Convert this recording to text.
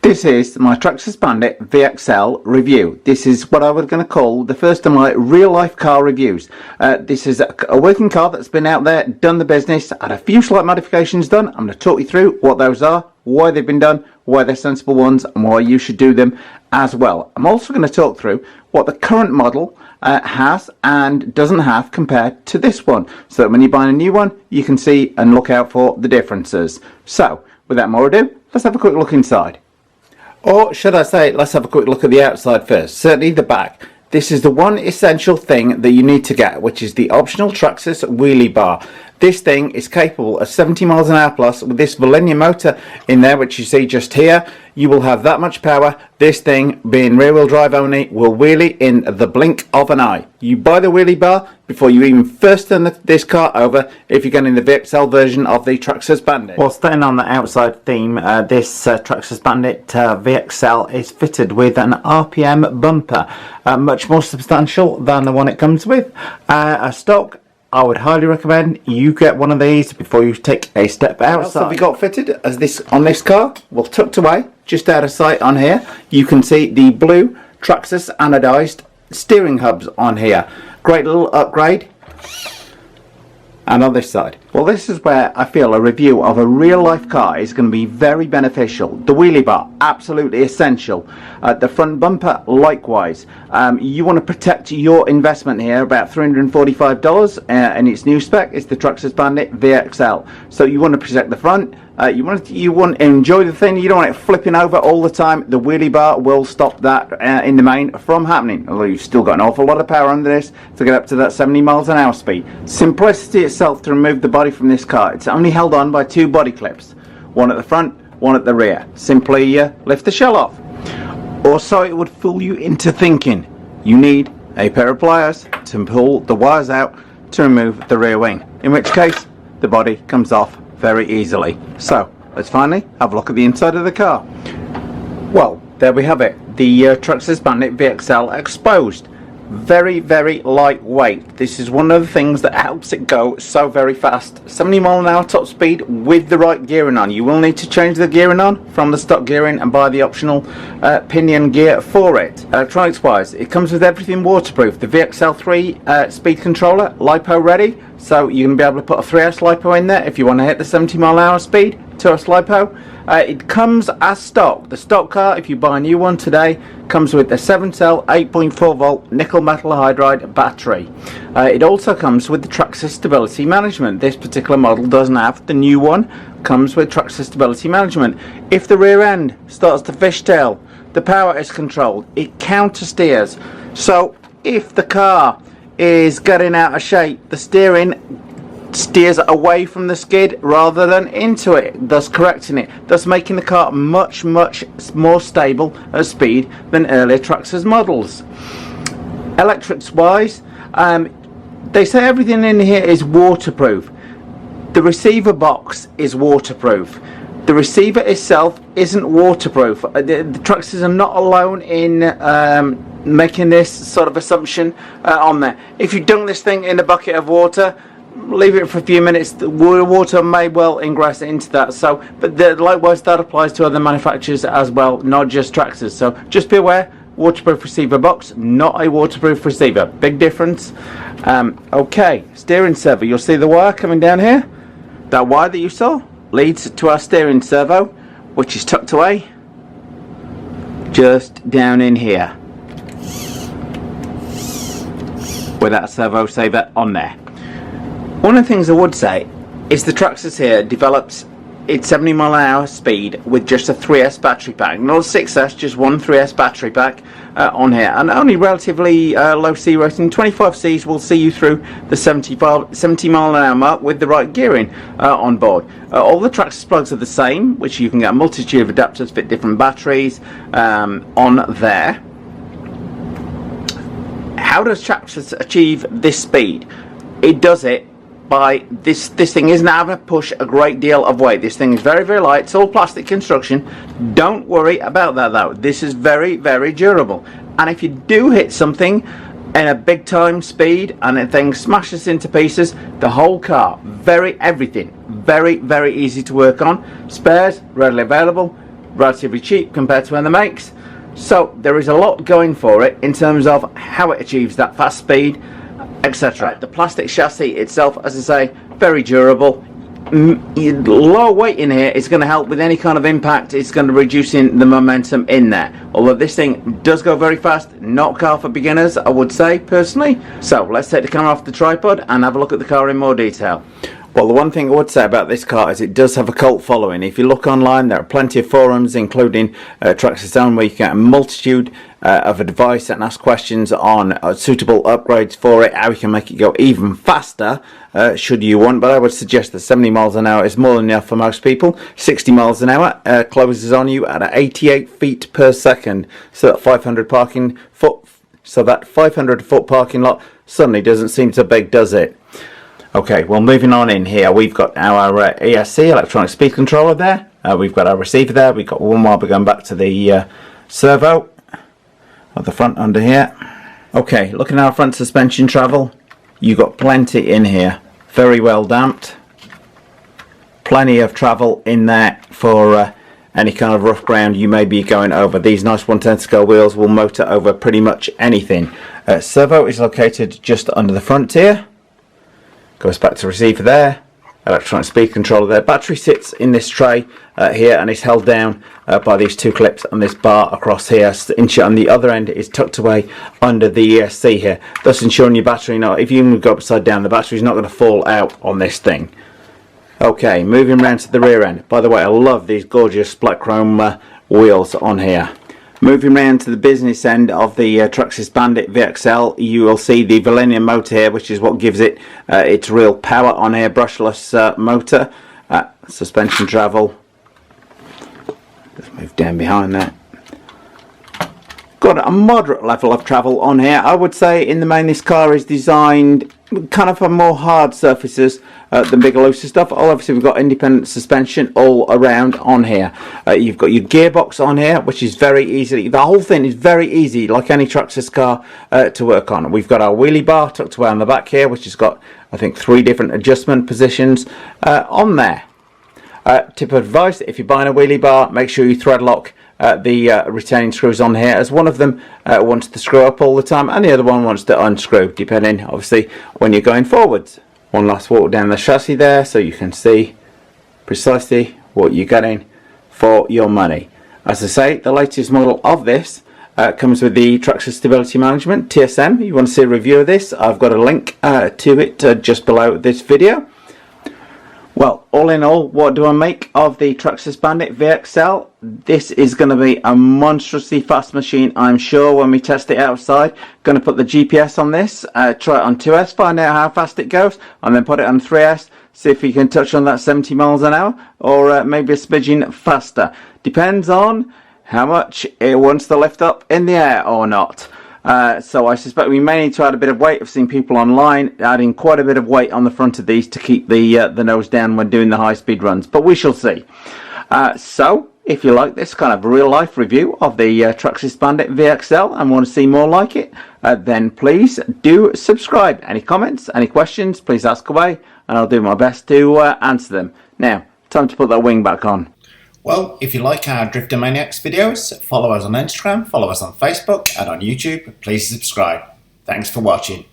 This is my Traxxas Bandit VXL review. This is what I was going to call the first of my real life car reviews. This is a working car that's been out there, done the business, had a few slight modifications done. I'm going to talk you through what those are, why they've been done, why they're sensible ones, and why you should do them as well. I'm also going to talk through what the current model has and doesn't have compared to this one, so that when you buy a new one you can see and look out for the differences. So without more ado, let's have a quick look inside. Or should I say, let's have a quick look at the outside first. Certainly the back. This is the one essential thing that you need to get, which is the optional Traxxas wheelie bar. This thing is capable of 70 miles an hour plus with this Velineon motor in there, which you see just here. You will have that much power. This thing, being rear wheel drive only, will wheelie in the blink of an eye. You buy the wheelie bar before you even first turn this car over if you're getting the VXL version of the Traxxas Bandit. Well, staying on the outside theme, this Traxxas Bandit VXL is fitted with an RPM bumper, much more substantial than the one it comes with. A stock, I would highly recommend you get one of these before you take a step outside. What else have we got fitted as this on this car? Well, tucked away, just out of sight on here, you can see the blue Traxxas anodized steering hubs on here. Great little upgrade. And on this side, well, this is where I feel a review of a real life car is going to be very beneficial. The wheelie bar, absolutely essential. The front bumper, likewise. You want to protect your investment here, about $345, and its new spec is the Traxxas Bandit VXL. So you want to protect the front. You want to enjoy the thing. You don't want it flipping over all the time. The wheelie bar will stop that in the main from happening, although you've still got an awful lot of power under this to get up to that 70 miles an hour speed. Simplicity itself to remove the body from this car. It's only held on by two body clips, one at the front, one at the rear. Simply lift the shell off. Or so it would fool you into thinking. You need a pair of pliers to pull the wires out to remove the rear wing, in which case the body comes off very easily. So let's finally have a look at the inside of the car. Well, there we have it, the Traxxas Bandit VXL exposed. Very, very lightweight. This is one of the things that helps it go so very fast. 70 mile an hour top speed with the right gearing on. You will need to change the gearing on from the stock gearing and buy the optional pinion gear for it. Electronics wise, it comes with everything waterproof. The VXL3 speed controller, Lipo ready, so you're going to be able to put a 3S Lipo in there if you want to hit the 70 mile an hour speed. 2S Lipo. It comes as stock. The stock car, if you buy a new one today, comes with a 7-cell 8.4 volt nickel metal hydride battery. It also comes with the Traxxas Stability Management. This particular model doesn't have. The new one comes with Traxxas Stability Management. If the rear end starts to fishtail, the power is controlled. It counter steers. So if the car is getting out of shape, the steering steers away from the skid rather than into it, thus correcting it, thus making the car much more stable at speed than earlier Traxxas models. Electrics wise, they say everything in here is waterproof. The receiver box is waterproof. The receiver itself isn't waterproof. The Traxxas are not alone in making this sort of assumption on there. If you dunk this thing in a bucket of water, leave it for a few minutes, the water may well ingress into that. So, but likewise that applies to other manufacturers as well, not just Traxxas. So just be aware, waterproof receiver box, not a waterproof receiver. Big difference. Okay, steering servo. You'll see the wire coming down here. That wire that you saw leads to our steering servo, which is tucked away just down in here with that servo saver on there. One of the things I would say is the Traxxas here develops its 70 mile an hour speed with just a 3S battery pack, not a 6S, just one 3S battery pack on here, and only relatively low C rating. 25 Cs will see you through the 70 mile an hour mark with the right gearing on board. All the Traxxas plugs are the same, which you can get a multitude of adapters, fit different batteries on there. How does Traxxas achieve this speed? It does it by this thing isn't having to push a great deal of weight. This thing is very, very light. It's all plastic construction. Don't worry about that though. This is very, very durable. And if you do hit something in a big time speed and the thing smashes into pieces, the whole car, everything, very, very easy to work on. Spares readily available, relatively cheap compared to other makes. So there is a lot going for it in terms of how it achieves that fast speed, etc. The plastic chassis itself, as I say, very durable. Low weight in here is going to help with any kind of impact. It's going to reducing the momentum in there. Although this thing does go very fast, not a car for beginners, I would say personally. So let's take the camera off the tripod and have a look at the car in more detail. Well, the one thing I would say about this car is it does have a cult following. If you look online, there are plenty of forums, including Traxxas Own, where you can get a multitude of advice and ask questions on suitable upgrades for it, how you can make it go even faster, should you want. But I would suggest that 70 miles an hour is more than enough for most people. 60 miles an hour closes on you at 88 feet per second. So that 500 foot parking lot suddenly doesn't seem so big, does it? Okay, well, moving on in here, we've got our ESC, electronic speed controller there. We've got our receiver there. We've got one while we're going back to the servo at the front under here. Okay, looking at our front suspension travel, you've got plenty in here. Very well damped. Plenty of travel in there for any kind of rough ground you may be going over. These nice 110 scale wheels will motor over pretty much anything. Servo is located just under the front here. Goes back to receiver there, electronic speed controller there. Battery sits in this tray here and is held down by these two clips and this bar across here. And the other end is tucked away under the ESC here, thus ensuring your battery, if you go upside down, the battery is not going to fall out on this thing. Okay, moving around to the rear end. By the way, I love these gorgeous black chrome wheels on here. Moving around to the business end of the Traxxas Bandit VXL, you will see the Velineon motor here, which is what gives it its real power on here. Brushless motor, suspension travel. Let's move down behind there. Got a moderate level of travel on here. I would say in the main this car is designed kind of for more hard surfaces than bigger looser stuff. Obviously we've got independent suspension all around on here. You've got your gearbox on here, which is very easy. The whole thing is very easy, like any Traxxas car to work on. We've got our wheelie bar tucked away on the back here, which has got, I think, 3 different adjustment positions on there. Tip of advice: if you're buying a wheelie bar, make sure you thread lock the retaining screws on here, as one of them wants to screw up all the time and the other one wants to unscrew, depending obviously when you're going forwards. One last walk down the chassis there so you can see precisely what you're getting for your money. As I say, the latest model of this comes with the Traxxas Stability Management TSM. You want to see a review of this, I've got a link to it just below this video. Well, all in all, what do I make of the Traxxas Bandit VXL? This is going to be a monstrously fast machine, I'm sure, when we test it outside. Going to put the GPS on this, try it on 2S, find out how fast it goes, and then put it on 3S, see if we can touch on that 70 miles an hour, or maybe a smidgen faster. Depends on how much it wants to lift up in the air or not. So I suspect we may need to add a bit of weight. I've seen people online adding quite a bit of weight on the front of these to keep the nose down when doing the high speed runs, but we shall see. So if you like this kind of real life review of the Traxxas Bandit VXL and want to see more like it, then please do subscribe. Any comments, any questions, please ask away and I'll do my best to answer them. Now, time to put that wing back on. Well, if you like our Driftomaniacs videos, follow us on Instagram, follow us on Facebook and on YouTube. Please subscribe. Thanks for watching.